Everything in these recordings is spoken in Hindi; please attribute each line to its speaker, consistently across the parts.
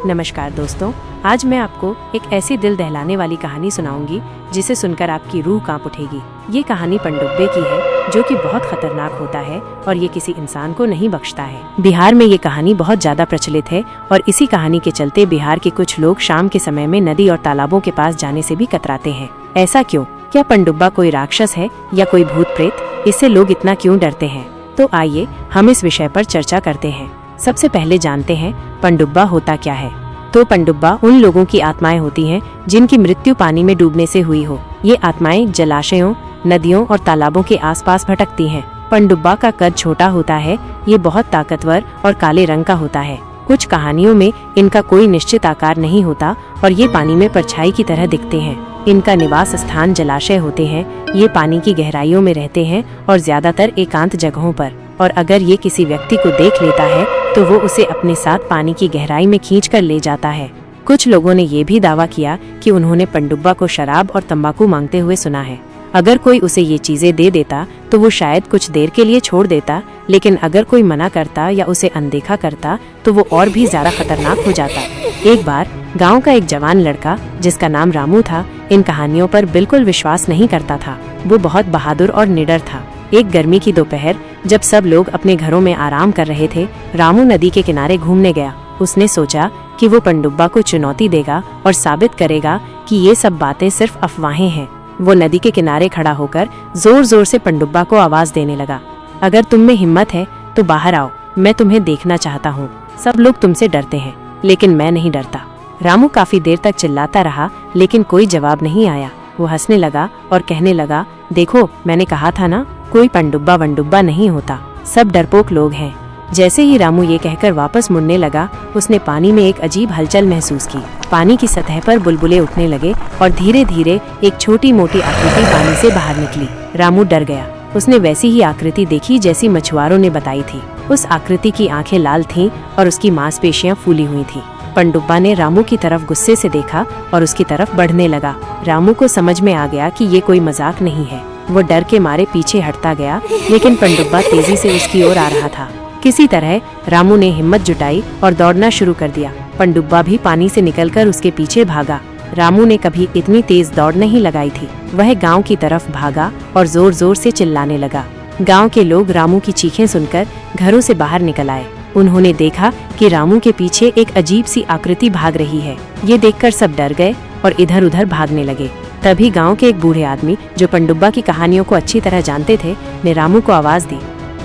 Speaker 1: नमस्कार दोस्तों, आज मैं आपको एक ऐसी दिल दहलाने वाली कहानी सुनाऊंगी जिसे सुनकर आपकी रूह कांप उठेगी। ये कहानी पनडुब्बे की है जो कि बहुत खतरनाक होता है और ये किसी इंसान को नहीं बख्शता है। बिहार में ये कहानी बहुत ज्यादा प्रचलित है और इसी कहानी के चलते बिहार के कुछ लोग शाम के समय में नदी और तालाबों के पास जाने से भी कतराते हैं। ऐसा क्यों? क्या पनडुब्बा कोई राक्षस है या कोई भूत प्रेत? इससे लोग इतना क्यों डरते हैं? तो आइए हम इस विषय पर चर्चा करते हैं। सबसे पहले जानते हैं पनडुब्बा होता क्या है। तो पनडुब्बा उन लोगों की आत्माएं होती हैं जिनकी मृत्यु पानी में डूबने से हुई हो। ये आत्माएं जलाशयों, नदियों और तालाबों के आसपास भटकती हैं। पनडुब्बा का कद छोटा होता है, ये बहुत ताकतवर और काले रंग का होता है। कुछ कहानियों में इनका कोई निश्चित आकार नहीं होता और ये पानी में परछाई की तरह दिखते हैं। इनका निवास स्थान जलाशय होते हैं। ये पानी की गहराइयों में रहते हैं और ज्यादातर एकांत जगहों पर। और अगर ये किसी व्यक्ति को देख लेता है तो वो उसे अपने साथ पानी की गहराई में खींचकर ले जाता है। कुछ लोगों ने ये भी दावा किया कि उन्होंने पनडुब्बा को शराब और तंबाकू मांगते हुए सुना है। अगर कोई उसे ये चीजें दे देता तो वो शायद कुछ देर के लिए छोड़ देता, लेकिन अगर कोई मना करता या उसे अनदेखा करता तो वो और भी ज्यादा खतरनाक हो जाता। एक बार गांव का एक जवान लड़का जिसका नाम रामू था, इन कहानियों पर बिल्कुल विश्वास नहीं करता था। वो बहुत बहादुर और निडर था। एक गर्मी की दोपहर जब सब लोग अपने घरों में आराम कर रहे थे, रामू नदी के किनारे घूमने गया। उसने सोचा कि वो पनडुब्बा को चुनौती देगा और साबित करेगा कि ये सब बातें सिर्फ अफवाहें हैं। वो नदी के किनारे खड़ा होकर जोर जोर से पनडुब्बा को आवाज देने लगा, अगर तुम में हिम्मत है तो बाहर आओ, मैं तुम्हें देखना चाहता हूँ। सब लोग तुमसे डरते हैं लेकिन मैं नहीं डरता। रामू काफी देर तक चिल्लाता रहा लेकिन कोई जवाब नहीं आया। वो हंसने लगा और कहने लगा, देखो मैंने कहा था ना, कोई पनडुब्बा वनडुब्बा नहीं होता, सब डरपोक लोग हैं। जैसे ही रामू ये कहकर वापस मुड़ने लगा, उसने पानी में एक अजीब हलचल महसूस की। पानी की सतह पर बुलबुले उठने लगे और धीरे धीरे एक छोटी मोटी आकृति पानी से बाहर निकली। रामू डर गया। उसने वैसी ही आकृति देखी जैसी मछुआरों ने बताई थी। उस आकृति की आंखें लाल थीं और उसकी मांसपेशियां फूली हुई थीं। पनडुब्बा ने रामू की तरफ गुस्से से देखा और उसकी तरफ बढ़ने लगा। रामू को समझ में आ गया कि ये कोई मजाक नहीं है। वो डर के मारे पीछे हटता गया, लेकिन पनडुब्बा तेजी से उसकी ओर आ रहा था। किसी तरह रामू ने हिम्मत जुटाई और दौड़ना शुरू कर दिया। पनडुब्बा भी पानी से निकलकर उसके पीछे भागा। रामू ने कभी इतनी तेज दौड़ नहीं लगाई थी। वह गांव की तरफ भागा और जोर जोर से चिल्लाने लगा। गांव के लोग रामू की चीखें सुनकर घरों से बाहर निकल आए। उन्होंने देखा कि रामू के पीछे एक अजीब सी आकृति भाग रही है। ये देखकर सब डर गए और इधर उधर भागने लगे। तभी गांव के एक बूढ़े आदमी जो पनडुब्बा की कहानियों को अच्छी तरह जानते थे, ने रामू को आवाज दी,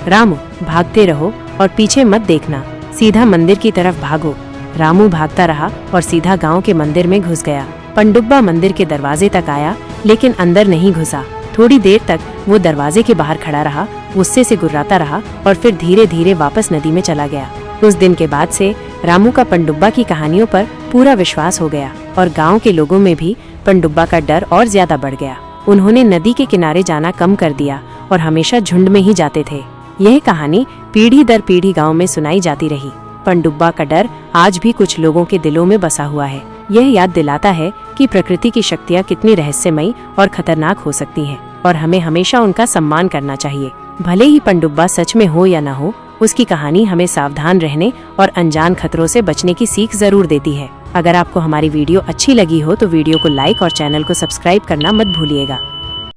Speaker 1: रामू भागते रहो और पीछे मत देखना, सीधा मंदिर की तरफ भागो। रामू भागता रहा और सीधा गांव के मंदिर में घुस गया। पनडुब्बा मंदिर के दरवाजे तक आया लेकिन अंदर नहीं घुसा। थोड़ी देर तक वो दरवाजे के बाहर खड़ा रहा, गुस्से से गुर्राता रहा और फिर धीरे धीरे वापस नदी में चला गया। उस दिन के बाद से रामू का पनडुब्बा की कहानियों पर पूरा विश्वास हो गया और गांव के लोगों में भी पनडुब्बा का डर और ज्यादा बढ़ गया। उन्होंने नदी के किनारे जाना कम कर दिया और हमेशा झुंड में ही जाते थे। यह कहानी पीढ़ी दर पीढ़ी गांव में सुनाई जाती रही। पनडुब्बा का डर आज भी कुछ लोगों के दिलों में बसा हुआ है। यह याद दिलाता है कि प्रकृति की शक्तियाँ कितनी रहस्यमयी और खतरनाक हो सकती हैं और हमें हमेशा उनका सम्मान करना चाहिए। भले ही पनडुब्बा सच में हो या न हो, उसकी कहानी हमें सावधान रहने और अनजान खतरों से बचने की सीख जरूर देती है। अगर आपको हमारी वीडियो अच्छी लगी हो तो वीडियो को लाइक और चैनल को सब्सक्राइब करना मत भूलिएगा।